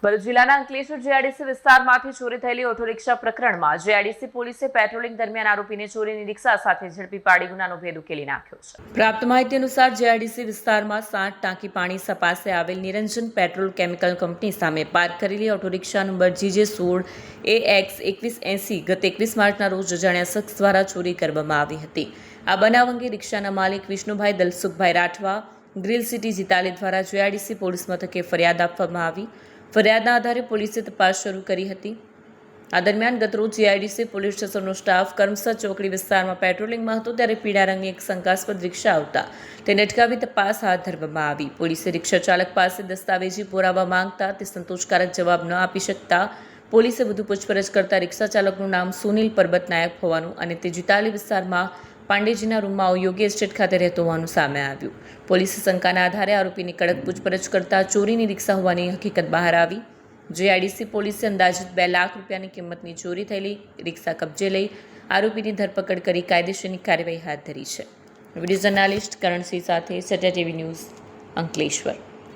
ભરૂચ જિલ્લાના અંકલેશ્વર જેઆઈડીસી વિસ્તારમાંથી ચોરી થયેલી ઓટો રિક્ષા પ્રકરણમાં જેઆઈડીસી પોલીસે પેટ્રોલિંગ દરમિયાન આરોપીને ચોરીની રિક્ષા સાથે ઝડપી પાડી ગુનાનો ભેદ ઉકેલી નાખ્યો છે। પ્રાપ્ત માહિતી અનુસાર જેઆઈડીસી વિસ્તારમાં 7 ટાંકી પાણી પાસે આવેલ નિરંજન પેટ્રોલ કેમિકલ કંપની સામે પાર્ક કરેલી ઓટો રિક્ષા નંબર GJ16AX2180 ગત 21 માર્ચના રોજ અજાણ્યા શખ્સ દ્વારા ચોરી કરવામાં આવી હતી। આ બનાવ અંગે રિક્ષાના માલિક વિષ્ણુભાઈ દલસુખભાઈ રાઠવા ગ્રીલ સિટી જીતાલી દ્વારા જેઆઈડીસી પોલીસ મથકે ફરિયાદ આપવામાં આવી। ફરિયાદના આધારે પોલીસે તપાસ શરૂ કરી હતી। આ દરમિયાન ગતરોજ જેઆઈડીસી પોલીસ સ્ટેશનનો સ્ટાફ કરમસદ ચોકડી વિસ્તારમાં પેટ્રોલિંગમાં હતો ત્યારે પીળા રંગની એક શંકાસ્પદ રિક્ષા આવતા તેને અટકાવી તપાસ હાથ ધરવામાં આવી। પોલીસે રિક્ષા ચાલક પાસે દસ્તાવેજી પુરાવા માંગતા તે સંતોષકારક જવાબ ન આપી શકતા પોલીસે વધુ પૂછપરછ કરતા રિક્ષા ચાલકનું નામ સુનિલ પરબત નાયક હોવાનું અને તે જીતાલી વિસ્તારમાં પાંડેજીના રૂમમાં યોગી એસ્ટેટ ખાતે રહેતો હોવાનું સામે આવ્યું। પોલીસે શંકાના આધારે આરોપીની કડક પૂછપરછ કરતા ચોરીની રિક્ષા હોવાની હકીકત બહાર આવી। જેઆઈડીસી પોલીસે અંદાજિત 2 લાખ રૂપિયાની કિંમતની ચોરી થયેલી રિક્ષા કબજે લઈ આરોપીની ધરપકડ કરી કાયદેસરની કાર્યવાહી હાથ ધરી છે। વિડીયો જર્નાલિસ્ટ કરણસિંહ સાથે સત્ય ટીવી ન્યૂઝ અંકલેશ્વર।